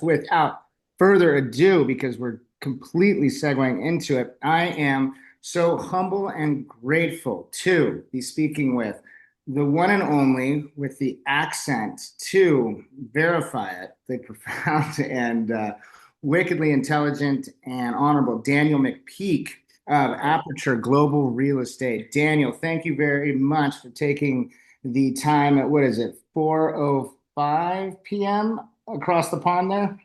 Without further ado, because we're completely segueing into it, I am so humble and grateful to be speaking with the one and only with the accent to verify it, the profound and wickedly intelligent and honorable Daniel McPeake of Aperture Global Real Estate. Daniel, thank you very much for taking the time at, what is it, 4:05 p.m. across the pond there?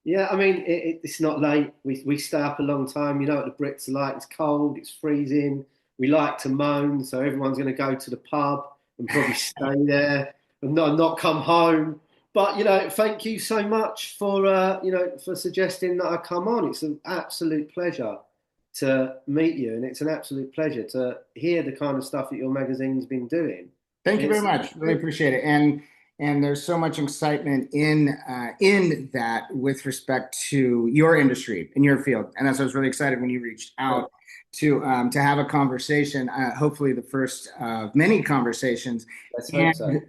Yeah, I mean, it's not late. We stay up a long time. You know what the Brits are like. It's cold, it's freezing. We like to moan, so everyone's going to go to the pub and probably stay there and not come home. But, thank you so much for, for suggesting that I come on. It's an absolute pleasure to meet you, and it's an absolute pleasure to hear the kind of stuff that your magazine's been doing. Thank you very It's much. Really appreciate it. And there's so much excitement in that with respect to your industry in your field. And that's why I was really excited when you reached out to have a conversation. Hopefully, the first of many conversations. Let's hope so. And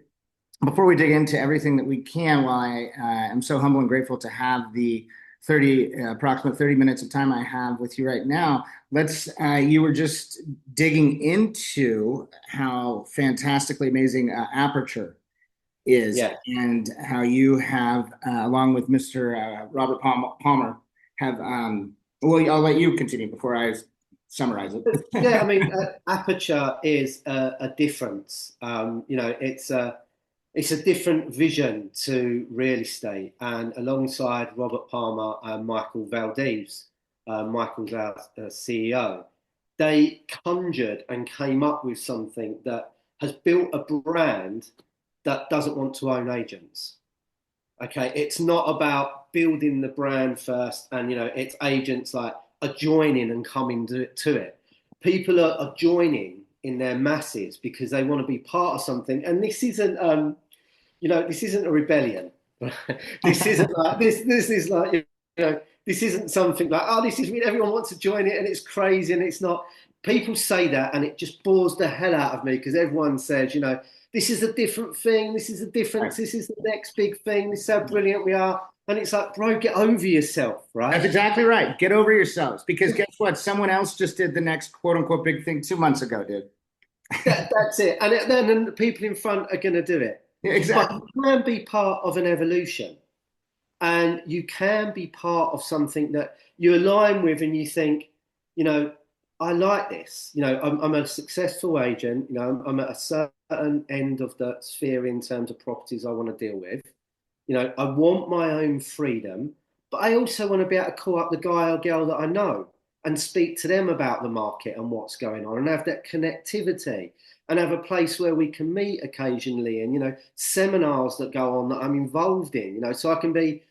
before we dig into everything that we can, while I am so humble and grateful to have the approximate 30 minutes of time I have with you right now, you were just digging into how fantastically amazing Aperture is, Yeah. and how you have, along with Mr. Robert Palmer, have, well, I'll let you continue before I summarize it. Yeah, I mean, Aperture is a difference. It's a different vision to real estate, and alongside Robert Palmer and Michael Valdez, Michael's our CEO, they conjured and came up with something that has built a brand that doesn't want to own agents. Okay, it's not about building the brand first, and it's agents like are joining and coming to it. People are joining in their masses because they want to be part of something, and this isn't this isn't a rebellion. This isn't like this is like this isn't something like, oh, this is everyone wants to join it and it's crazy, and it's not. People say that and it just bores the hell out of me because everyone says, this is a different thing, this is a difference, this is the next big thing, this is how brilliant we are. And it's like, bro, get over yourself, That's right? exactly right. Get over yourselves, because guess what? Someone else just did the next quote unquote big thing 2 months ago, dude. That's it. And then the people in front are going to do it. Yeah, But exactly. you can be part of an evolution, and you can be part of something that you align with and you think, you know, I like this. I'm a successful agent. I'm at a certain end of the sphere in terms of properties I want to deal with. I want my own freedom, but I also want to be able to call up the guy or girl that I know and speak to them about the market and what's going on and have that connectivity and have a place where we can meet occasionally, and, seminars that go on that I'm involved in, so I can be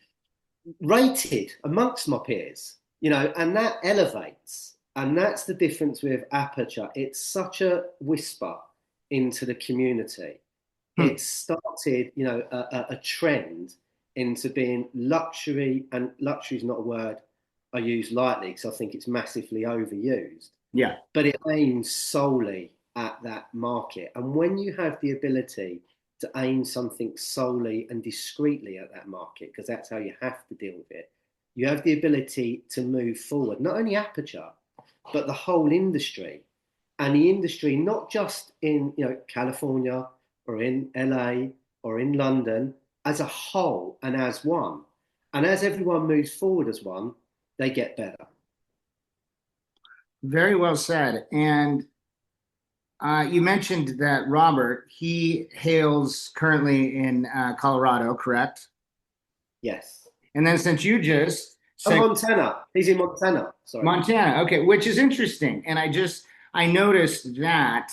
rated amongst my peers, and that elevates. And that's the difference with Aperture. It's such a whisper into the community. Hmm. It started, a trend into being luxury, and luxury is not a word I use lightly because I think it's massively overused, Yeah. but it aims solely at that market. And when you have the ability to aim something solely and discreetly at that market, because that's how you have to deal with it, you have the ability to move forward, not only Aperture, but the whole industry. And the industry, not just in California or in LA or in London, as a whole and as one. And as everyone moves forward as one, they get better. Very well said. And you mentioned that Robert, he hails currently in Colorado, correct? Yes. And then since you just And said Montana. He's in Montana. Sorry. Montana, okay, which is interesting. And I noticed that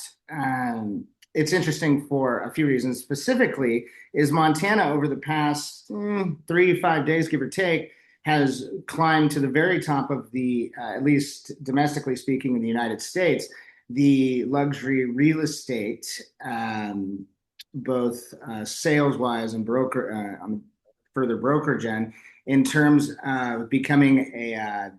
it's interesting for a few reasons. Specifically, is Montana over the past 3 to 5 days, give or take, has climbed to the very top of the, at least domestically speaking, in the United States, the luxury real estate, both sales wise and further brokerage end, in terms of becoming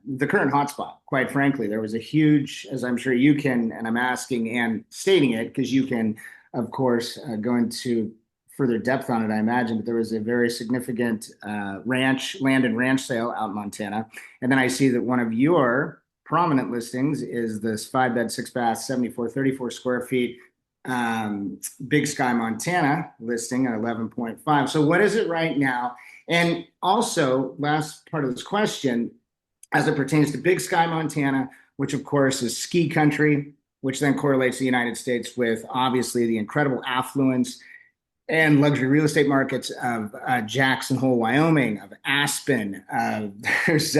the current hotspot. Quite frankly, there was a huge, as I'm sure you can, and I'm asking and stating it because you can, of course, go into further depth on it, I imagine, but there was a very significant land and ranch sale out in Montana. And then I see that one of your prominent listings is this 5 bed, 6 bath, 74, 34 square feet Big Sky, Montana listing at 11.5. So what is it right now? And also, last part of this question, as it pertains to Big Sky, Montana, which of course is ski country, which then correlates the United States with obviously the incredible affluence and luxury real estate markets of Jackson Hole, Wyoming, of Aspen. There's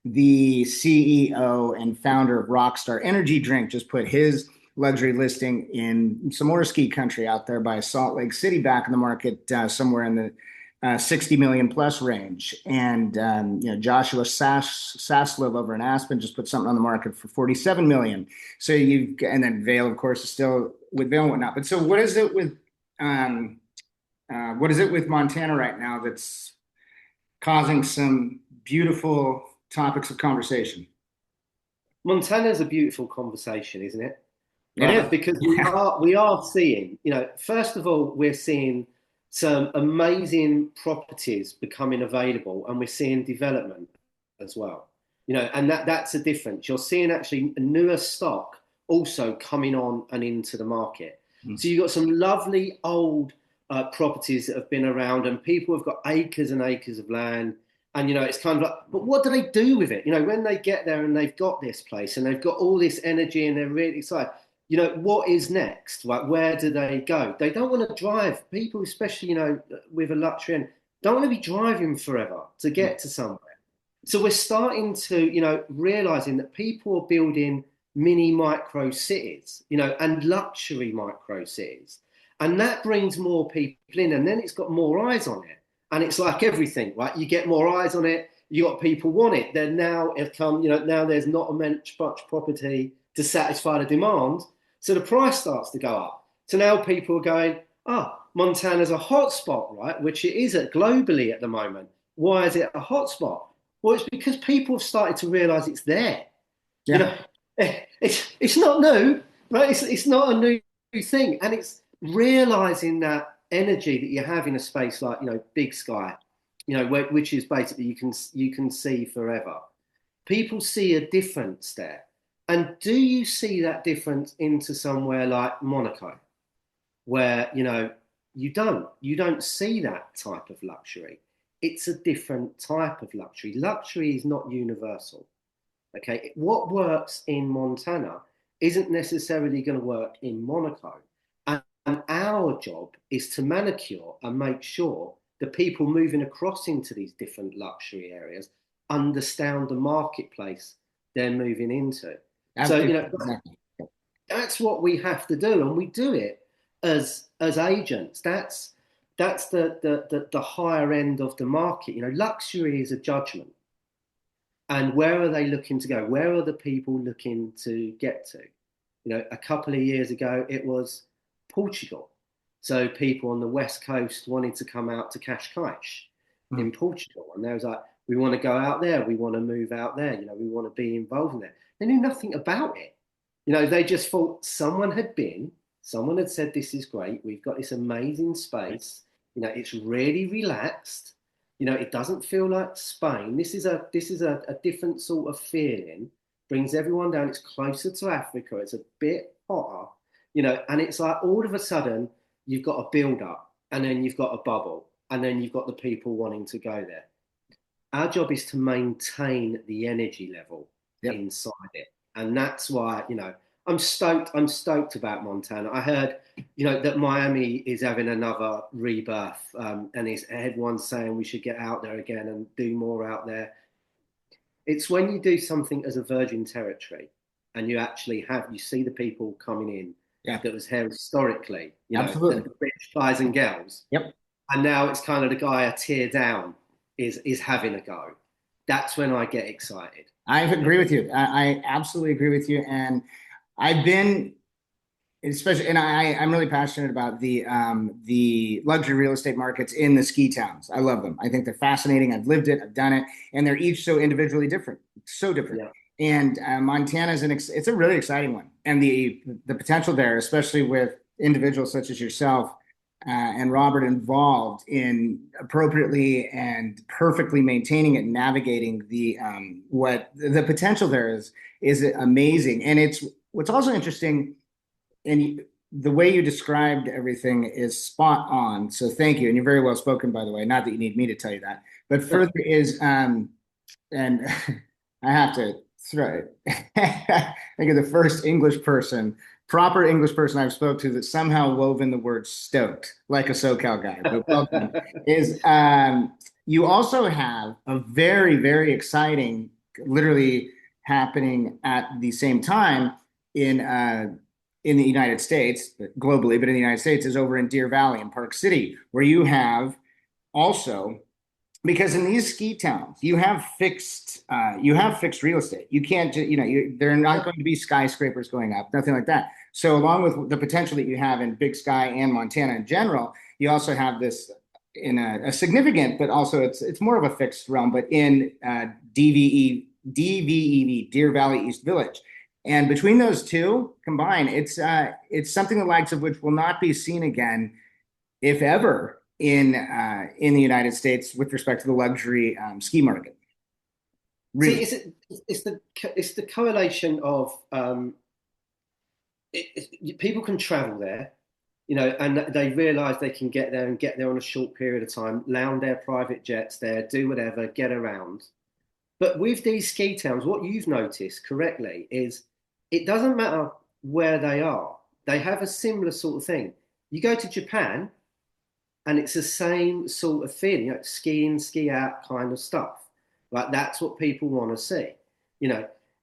the CEO and founder of Rockstar Energy Drink just put his luxury listing in some more ski country out there by Salt Lake City, back in the market somewhere in the 60 million plus range. And Joshua Saslov over in Aspen just put something on the market for 47 million. So and then Vail, of course, is still with Vail and whatnot. But so what is it with Montana right now that's causing some beautiful topics of conversation? Montana's a beautiful conversation, isn't it? It is. Because Yeah. we are seeing, first of all, we're seeing some amazing properties becoming available, and we're seeing development as well. And that's a difference. You're seeing actually a newer stock also coming on and into the market. Mm. So you've got some lovely old properties that have been around, and people have got acres and acres of land. And, it's kind of like, but what do they do with it? When they get there and they've got this place and they've got all this energy and they're really excited, what is next? Like, where do they go? They don't want to drive. People, especially, with a luxury end, don't want to be driving forever to get to somewhere. So we're starting to, realizing that people are building mini micro cities, and luxury micro cities. And that brings more people in, and then it's got more eyes on it. And it's like everything, right? You get more eyes on it, you got people want it. Then now now there's not much property to satisfy the demand. So the price starts to go up. So now people are going, Montana's a hotspot, right? Which it is globally at the moment. Why is it a hotspot? Well, it's because people have started to realize it's there. Yeah. It's not new, right? It's not a new thing. And it's realizing that energy that you have in a space like Big Sky, which is basically you can see forever. People see a difference there. And do you see that difference into somewhere like Monaco, where you don't see that type of luxury? It's a different type of luxury. Luxury is not universal. Okay, what works in Montana isn't necessarily going to work in Monaco. And our job is to manicure and make sure the people moving across into these different luxury areas understand the marketplace they're moving into. So, Exactly. that's what we have to do. And we do it as agents. That's the higher end of the market. Luxury is a judgment. And where are they looking to go? Where are the people looking to get to? A couple of years ago, it was Portugal. So people on the West Coast wanted to come out to Cascais in Portugal. And they was like, we want to go out there. We want to move out there. We want to be involved in there. They knew nothing about it. They just thought someone had said, this is great. We've got this amazing space. It's really relaxed. It doesn't feel like Spain. This is a different sort of feeling. Brings everyone down. It's closer to Africa. It's a bit hotter, and it's like all of a sudden you've got a build up, and then you've got a bubble, and then you've got the people wanting to go there. Our job is to maintain the energy level inside it. And that's why, I'm stoked about Montana. I heard, that Miami is having another rebirth, and everyone's saying we should get out there again and do more out there. It's when you do something as a virgin territory and you actually you see the people coming in that was here historically, Absolutely. the rich guys and girls. Yep. And now it's kind of the guy a tier down is having a go. That's when I get excited. I agree with you. I absolutely agree with you. And I've been, especially, and I'm really passionate about the luxury real estate markets in the ski towns. I love them. I think they're fascinating. I've lived it. I've done it, and they're each so individually different, so different. Yeah. And Montana's it's a really exciting one, and the potential there, especially with individuals such as yourself, and Robert involved in appropriately and perfectly maintaining it and navigating what the potential there is amazing. And it's what's also interesting, and the way you described everything is spot on. So thank you, and you're very well spoken, by the way. Not that you need me to tell you that, but further is and I have to throw it. I think of the first English person, proper English person I've spoke to that somehow wove in the word stoked, like a SoCal guy, but well done, is you also have a very, very exciting, literally happening at the same time in the United States, globally, but in the United States, is over in Deer Valley in Park City, where you have also, because in these ski towns you have fixed real estate. You can't they're not going to be skyscrapers going up, nothing like that. So along with the potential that you have in Big Sky and Montana in general, you also have this in a significant, but also it's more of a fixed realm, but in DVEV, Deer Valley East Village. And between those two combined, it's something the likes of which will not be seen again, if ever, in the United States with respect to the luxury ski market. See, Really. it's the correlation of people can travel there, and they realise they can get there and get there on a short period of time, land their private jets there, do whatever, get around. But with these ski towns, what you've noticed correctly is it doesn't matter where they are. They have a similar sort of thing. You go to Japan, and it's the same sort of feeling, ski in, ski out kind of stuff. Like that's what people want to see.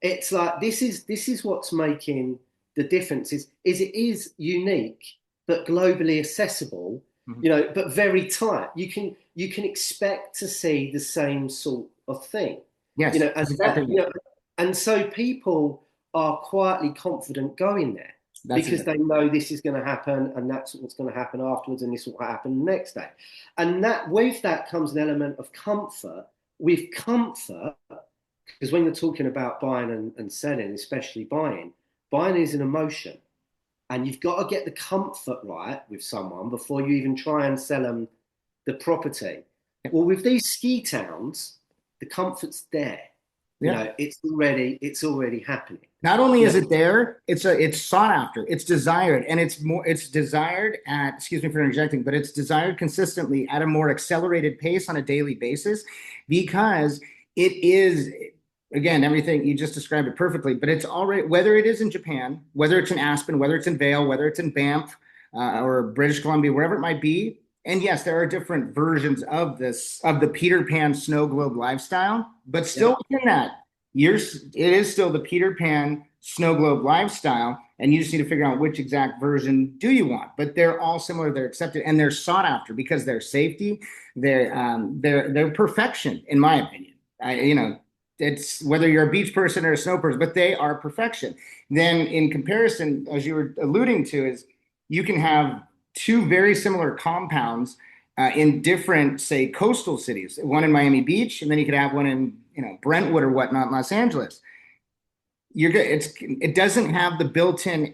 It's like this is what's making the difference is it is unique but globally accessible, but very tight. You can expect to see the same sort of thing. Yes, As that, exactly. and so people are quietly confident going there That's because they exactly. know this is going to happen and that's what's going to happen afterwards and this will happen the next day. And that with that comes an element of comfort. With comfort, because when you're talking about buying and selling, especially buying is an emotion. And you've got to get the comfort right with someone before you even try and sell them the property. Well, with these ski towns, the comfort's there. Yeah. It's already happening. Not only You is know, it there, it's sought after, it's desired, and it's desired at, excuse me for interjecting, but it's desired consistently at a more accelerated pace on a daily basis because it is, again, everything you just described it perfectly, but it's already, whether it is in Japan, whether it's in Aspen, whether it's in Vail, whether it's in Banff, or British Columbia, wherever it might be. And yes, there are different versions of the Peter Pan snow globe lifestyle, but yeah. still within that, it is still the Peter Pan snow globe lifestyle, and you just need to figure out which exact version do you want. But they're all similar, they're accepted, and they're sought after because their safety, their perfection, in my opinion. It's whether you're a beach person or a snow person, but they are perfection. Then, in comparison, as you were alluding to, is you can have two very similar compounds in different, say, coastal cities. One in Miami Beach, and then you could have one in Brentwood or whatnot in Los Angeles. You're good. It doesn't have the built-in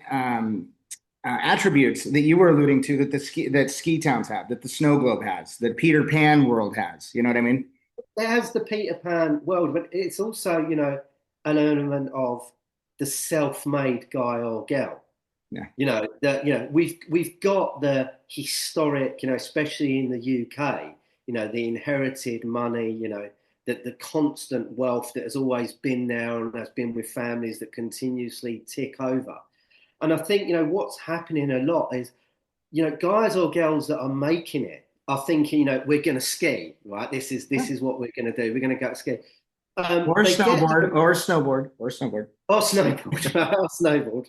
attributes that you were alluding to that ski towns have, that the snow globe has, that Peter Pan world has. You know what I mean? It has the Peter Pan world, but it's also, an element of the self-made guy or girl. Yeah. We've got the historic, especially in the UK, the inherited money, the constant wealth that has always been there and has been with families that continuously tick over. And I think, what's happening a lot is, guys or girls that are making it are thinking, we're going to ski, right? This is what we're going to do. We're going to go ski. Or They get snowboard, or snowboard, or snowboard. or snowboard, or snowboard.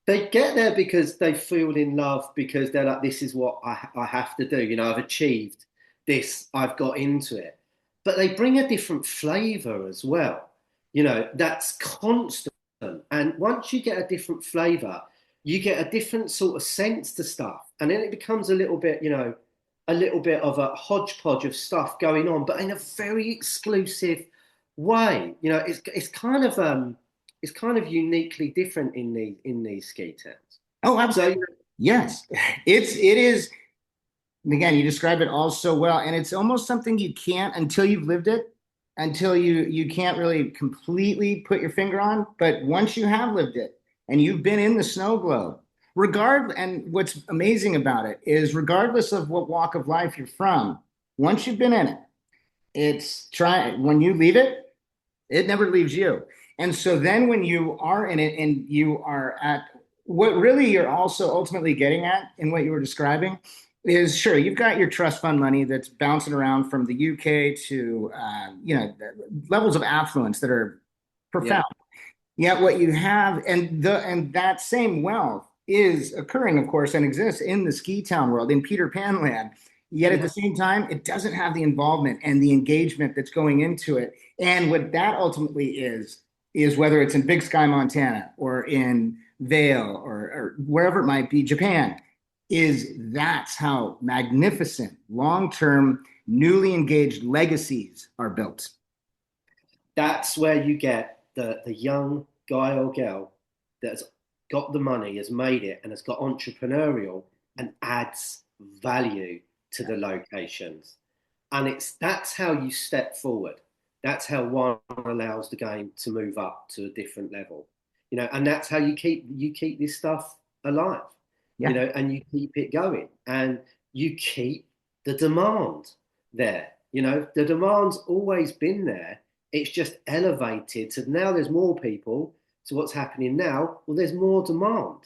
They get there because they feel in love because they're like, this is what I have to do. I've achieved this. I've got into it. But they bring a different flavor as well. That's constant. And once you get a different flavor, you get a different sort of sense to stuff. And then it becomes a little bit of a hodgepodge of stuff going on, but in a very exclusive way. It's kind of uniquely different in these ski towns. Oh, So absolutely. Yes, it is. And again, you describe it all so well, and it's almost something you can't until you've lived it, until you can't really completely put your finger on. But once you have lived it and you've been in the snow globe, and what's amazing about it is regardless of what walk of life you're from, once you've been in it, it's try when you leave it, it never leaves you. And so then when you are in it and you are at what really you're also ultimately getting at in what you were describing is sure, you've got your trust fund money that's bouncing around from the UK to, levels of affluence that are Yeah, profound. Yet what you have, and that same wealth is occurring, of course, and exists in the ski town world, in Peter Pan land. Yet at the yeah. same time, it doesn't have the involvement and the engagement that's going into it. And what that ultimately is whether it's in Big Sky, Montana, or in Vail, or wherever it might be, Japan, is that's how magnificent, long-term, newly engaged legacies are built. That's where you get the young guy or girl that's got the money, has made it, and has got entrepreneurial and adds value to the locations. And that's how you step forward. That's how one allows the game to move up to a different level. And that's how you keep this stuff alive, Yeah. and you keep it going, and you keep the demand there. The demand's always been there. It's just elevated to now there's more people. So what's happening now? Well, there's more demand,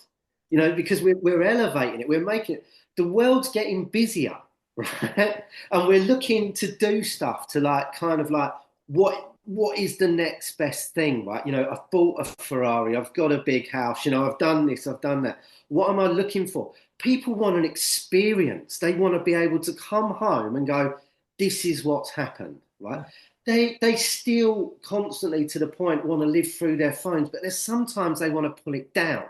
because we're elevating it. We're making it. The world's getting busier, right? And we're looking to do stuff to like kind of like what is the next best thing, right? I've bought a Ferrari, I've got a big house, I've done this, I've done that. What am I looking for? People want an experience. They want to be able to come home and go, this is what's happened, right? They still constantly to the point want to live through their phones, but there's sometimes they want to pull it down,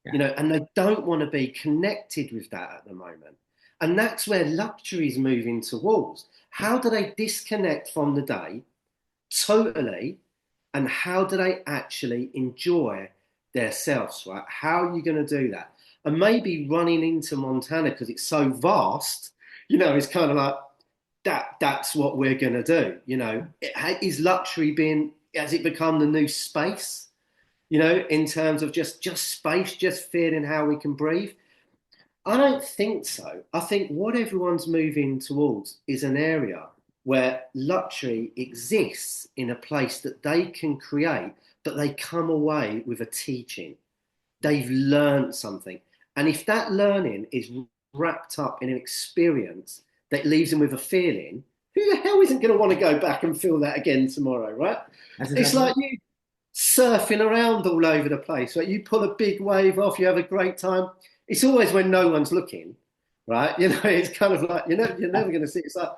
Yeah. and they don't want to be connected with that at the moment. And that's where luxury is moving towards. How do they disconnect from the day totally? And how do they actually enjoy themselves, right? How are you going to do that? And maybe running into Montana because it's so vast, it's kind of like that's what we're going to do. Is luxury has it become the new space, in terms of just space, just feeling how we can breathe? I don't think so. I think what everyone's moving towards is an area where luxury exists in a place that they can create, but they come away with a teaching. They've learned something. And if that learning is wrapped up in an experience that leaves them with a feeling, who the hell isn't going to want to go back and feel that again tomorrow, right? That's It's exactly like right. you surfing around all over the place, right? You pull a big wave off, you have a great time. It's always when no one's looking, right? It's kind of like you're never going to see. It's like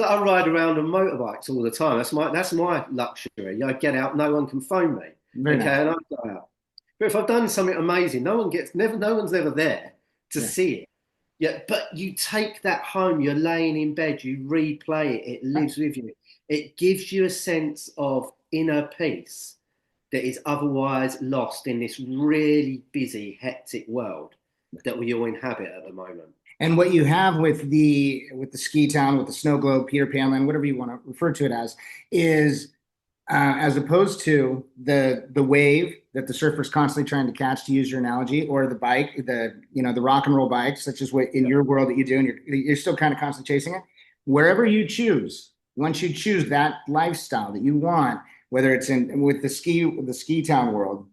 I ride around on motorbikes all the time. That's my luxury. I get out, no one can phone me, Very okay, nice. and I go out. But if I've done something amazing, no one's ever there to Yeah. see it. Yeah, but you take that home. You're laying in bed, you replay it. It lives with you. It gives you a sense of inner peace that is otherwise lost in this really busy, hectic world that we all inhabit at the moment. And what you have with the ski town, with the snow globe, Peter Pan land, whatever you want to refer to it as, is as opposed to the wave that the surfer's constantly trying to catch, to use your analogy, or the bike, the rock and roll bike, such as what in your world that you do, and you're still kind of constantly chasing it. Wherever you choose, once you choose that lifestyle that you want, whether it's in with the ski town world,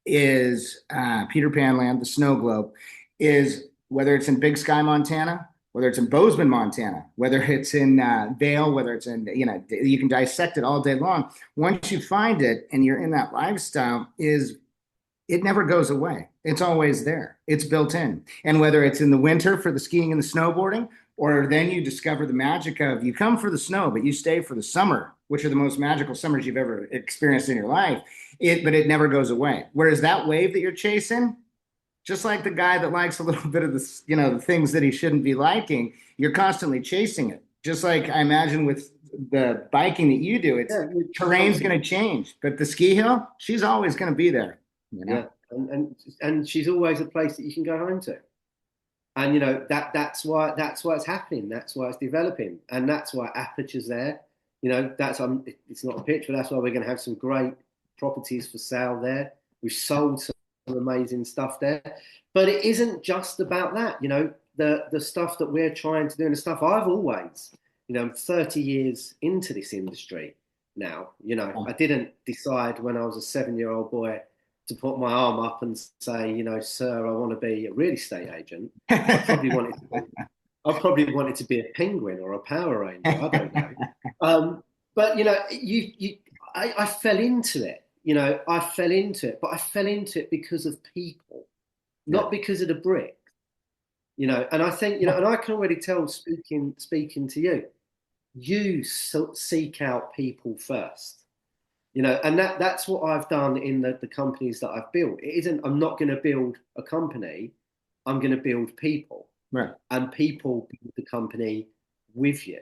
is Peter Pan land, the snow globe, is whether it's in Big Sky, Montana, whether it's in Bozeman, Montana, whether it's in Vail, whether it's in, you can dissect it all day long. Once you find it and you're in that lifestyle, it never goes away. It's always there. It's built in. And whether it's in the winter for the skiing and the snowboarding, or then you discover the magic of you come for the snow, but you stay for the summer, which are the most magical summers you've ever experienced in your life. But it never goes away. Whereas that wave that you're chasing, just like the guy that likes a little bit of the things that he shouldn't be liking, you're constantly chasing it. Just like I imagine with the biking that you do, it's Yeah, you're terrain's going constantly. to change, but the ski hill, she's always going to be there. Yeah, and she's always a place that you can go home to. And that's why it's happening. That's why it's developing, and that's why Aperture's there. That's it's not a pitch, but that's why we're going to have some great properties for sale there. We've sold some amazing stuff there, but it isn't just about that. The stuff that we're trying to do, and the stuff I've always, I'm 30 years into this industry now. I didn't decide when I was a 7-year-old boy to put my arm up and say, sir, I want to be a real estate agent. I probably wanted to be, I probably wanted to be a penguin or a Power Ranger. I don't know. But I fell into it. I fell into it, but I fell into it because of people, Yeah. not because of the brick. And I think, and I can already tell speaking to you, seek out people first. And that's what I've done in the companies that I've built. It isn't, I'm not going to build a company, I'm going to build people. Right. And people build the company with you.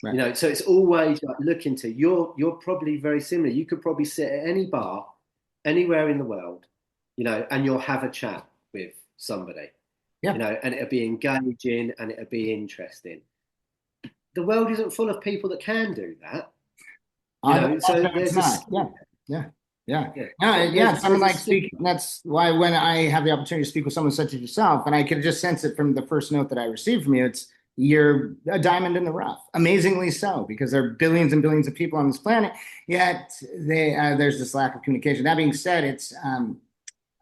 Right. So it's always like looking to, you're probably very similar. You could probably sit at any bar, anywhere in the world, and you'll have a chat with somebody, Yeah. and it'll be engaging and it'll be interesting. The world isn't full of people that can do that. So It's there's not. a Someone like skill. speaking. That's why when I have the opportunity to speak with someone such as yourself, and I could just sense it from the first note that I received from you, you're a diamond in the rough. Amazingly so, because there are billions and billions of people on this planet, yet there's this lack of communication. That being said,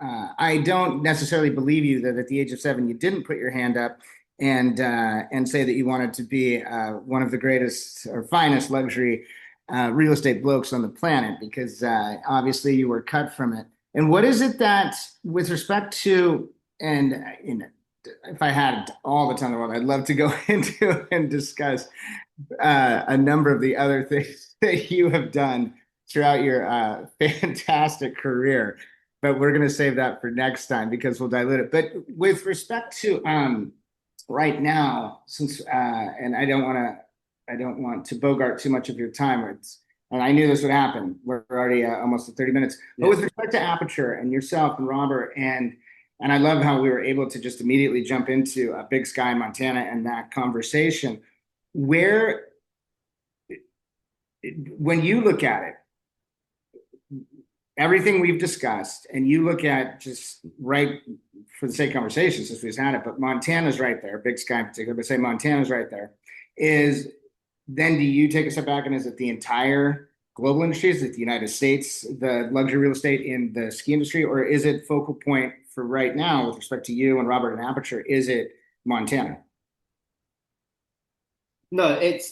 I don't necessarily believe you that at the age of 7 you didn't put your hand up and say that you wanted to be one of the greatest or finest luxury real estate blokes on the planet, because obviously you were cut from it. And what is it that, with respect to, and if I had all the time in the world, I'd love to go into and discuss a number of the other things that you have done throughout your fantastic career. But we're going to save that for next time because we'll dilute it. But with respect to right now, since and I don't want to bogart too much of your time. And I knew this would happen. We're already almost at 30 minutes. But with respect to Aperture and yourself and Robert, and I love how we were able to just immediately jump into Big Sky, Montana, and that conversation. Where, when you look at it, everything we've discussed, and you look at just right for the sake of conversation, since we've had it, but Montana's right there, Big Sky in particular, but say Montana's right there, is then do you take a step back and is it the entire global industry? Is it the United States, the luxury real estate in the ski industry, or is it focal point for right now with respect to you and Robert and Aperture? Is it Montana? No, it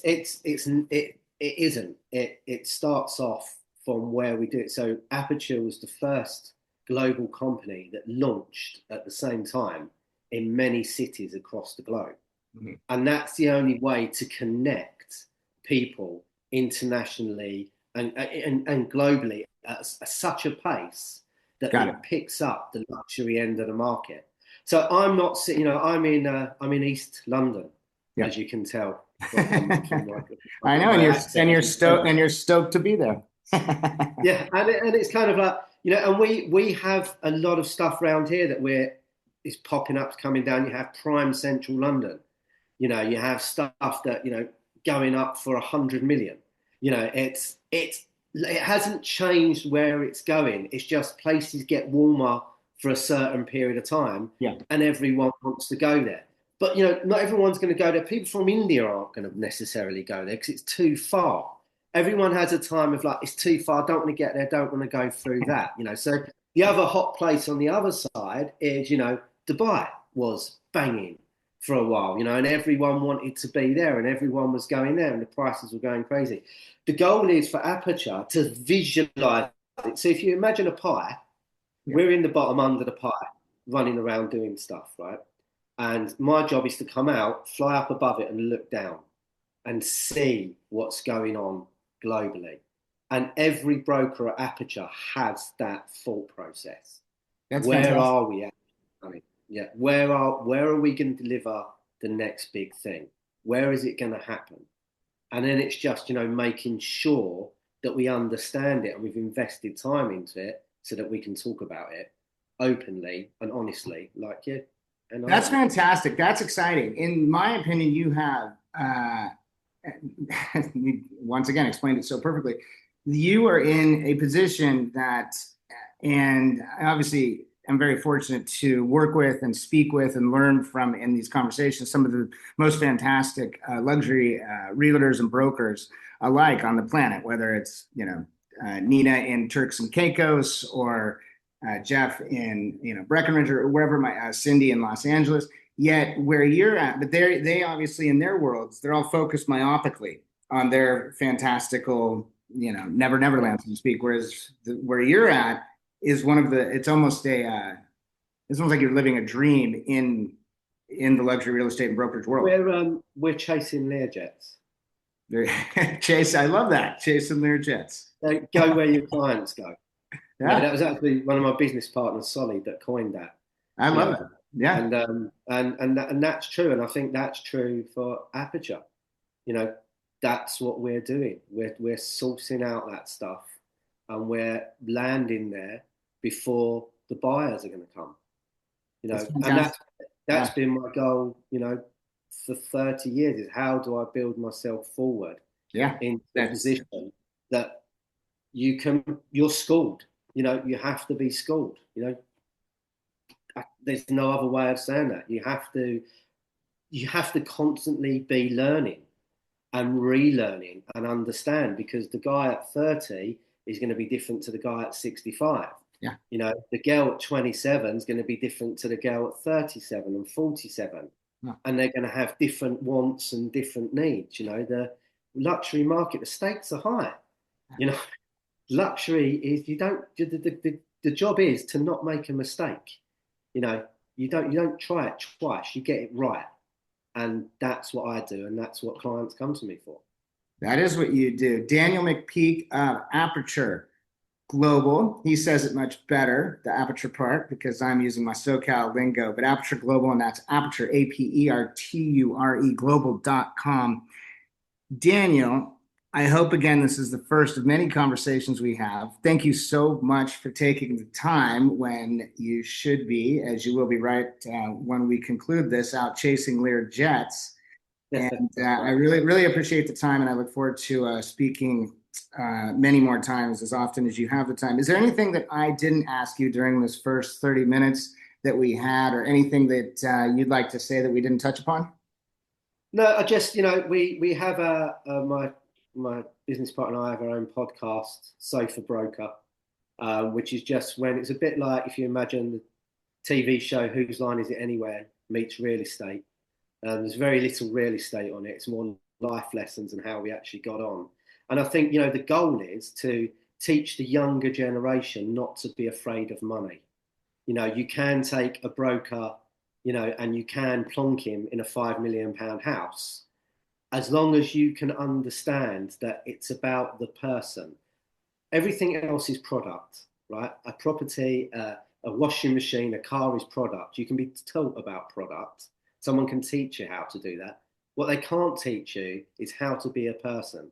isn't. It starts off from where we do it. So Aperture was the first global company that launched at the same time in many cities across the globe. Mm-hmm. And that's the only way to connect people internationally and globally at such a pace that it picks up the luxury end of the market. So I'm not, I'm in East London, as you can tell. I know, and you're stoked to be there. Yeah, and it's kind of like, and we have a lot of stuff around here that is popping up, coming down. You have prime central London. You have stuff that going up for 100 million. It hasn't changed where it's going. It's just places get warmer for a certain period of time, and everyone wants to go there. But not everyone's going to go there. People from India aren't going to necessarily go there because it's too far. Everyone has a time of like, it's too far, don't want to get there, don't want to go through that. So the other hot place on the other side is, Dubai was banging for a while, and everyone wanted to be there and everyone was going there and the prices were going crazy. The goal is for Aperture to visualize it. So if you imagine a pie, we're in the bottom under the pie, running around doing stuff, right? And my job is to come out, fly up above it and look down and see what's going on globally. And every broker at Aperture has that thought process. That's where fantastic. Are we at? Where are we going to deliver the next big thing? Where is it going to happen? And then it's just, making sure that we understand it and we've invested time into it so that we can talk about it openly and honestly, like you. And That's fantastic. That's exciting. In my opinion, you have, you once again explained it so perfectly. You are in a position that, and obviously, I'm very fortunate to work with and speak with and learn from in these conversations some of the most fantastic luxury realtors and brokers alike on the planet, whether it's, Nina in Turks and Caicos or Jeff in, Breckenridge or wherever my Cindy in Los Angeles. Yet where you're at, but they obviously in their worlds, they're all focused myopically on their fantastical, never never land, so to speak. Whereas where you're at is one of the, it's almost like you're living a dream in the luxury real estate and brokerage world. we're chasing Learjets. Chase, I love that. Chasing their jets. Go where your clients go. Yeah, That was actually one of my business partners, Solly, that coined that. I You love know, it. Yeah, and that's true, and I think that's true for Aperture. You know, that's what we're doing. We're sourcing out that stuff, and we're landing there before the buyers are going to come. that's And fantastic. that's Yeah, been my goal. For 30 years is how do I build myself forward yeah, into a that's position that you're schooled. You have to be schooled. There's no other way of saying that. You have to constantly be learning and relearning and understand, because the guy at 30 is going to be different to the guy at 65. yeah. The girl at 27 is going to be different to the girl at 37 and 47, No. and they're going to have different wants and different needs. The luxury market, the stakes are high. You know, luxury is you don't the job is to not make a mistake. You don't try it twice, you get it right. And that's what I do, and that's what clients come to me for. That is what you do. Daniel McPeake of Aperture Global. He says it much better, the Aperture part, because I'm using my SoCal lingo, but Aperture Global, and that's Aperture, Aperture, global.com. Daniel, I hope again this is the first of many conversations we have. Thank you so much for taking the time when you should be, as you will be right when we conclude this, out chasing Lear jets. And I really, really appreciate the time, and I look forward to speaking many more times as often as you have the time. Is there anything that I didn't ask you during this first 30 minutes that we had, or anything that you'd like to say that we didn't touch upon? No, I just, we have my business partner and I have our own podcast, Sofa Broker, which is just when it's a bit like if you imagine the TV show Whose Line Is It Anyway meets real estate. There's very little real estate on it. It's more life lessons and how we actually got on. And I think, the goal is to teach the younger generation not to be afraid of money. You can take a broker, and you can plonk him in a £5 million house, as long as you can understand that it's about the person. Everything else is product, right? A property, a washing machine, a car is product. You can be taught about product. Someone can teach you how to do that. What they can't teach you is how to be a person.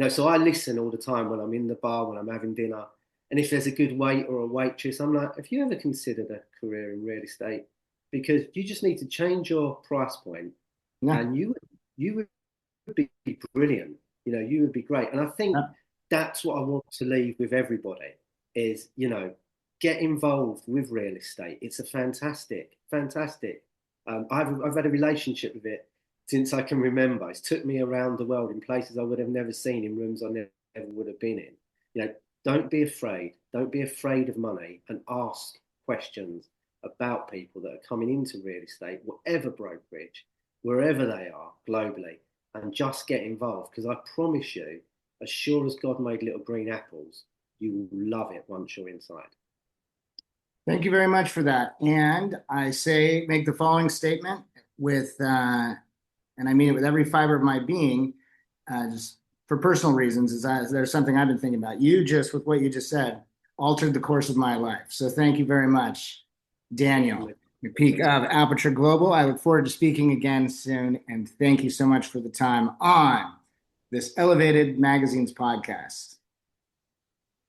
So I listen all the time when I'm in the bar, when I'm having dinner. And if there's a good waiter or a waitress, I'm like, have you ever considered a career in real estate? Because you just need to change your price point, Yeah. and you would be brilliant. You would be great. And I think Yeah. that's what I want to leave with everybody is, get involved with real estate. It's a fantastic, fantastic. I've had a relationship with it since I can remember. It's took me around the world in places I would have never seen, in rooms I never would have been in. Don't be afraid. Don't be afraid of money, and ask questions about people that are coming into real estate, whatever brokerage, wherever they are globally, and just get involved. Because I promise you, as sure as God made little green apples, you will love it once you're inside. Thank you very much for that. And I say, make the following statement with, and I mean it with every fiber of my being, just for personal reasons, there's something I've been thinking about. You just, with what you just said, altered the course of my life. So thank you very much, Daniel McPeake of Aperture Global. I look forward to speaking again soon. And thank you so much for the time on this Elevated Magazine's podcast.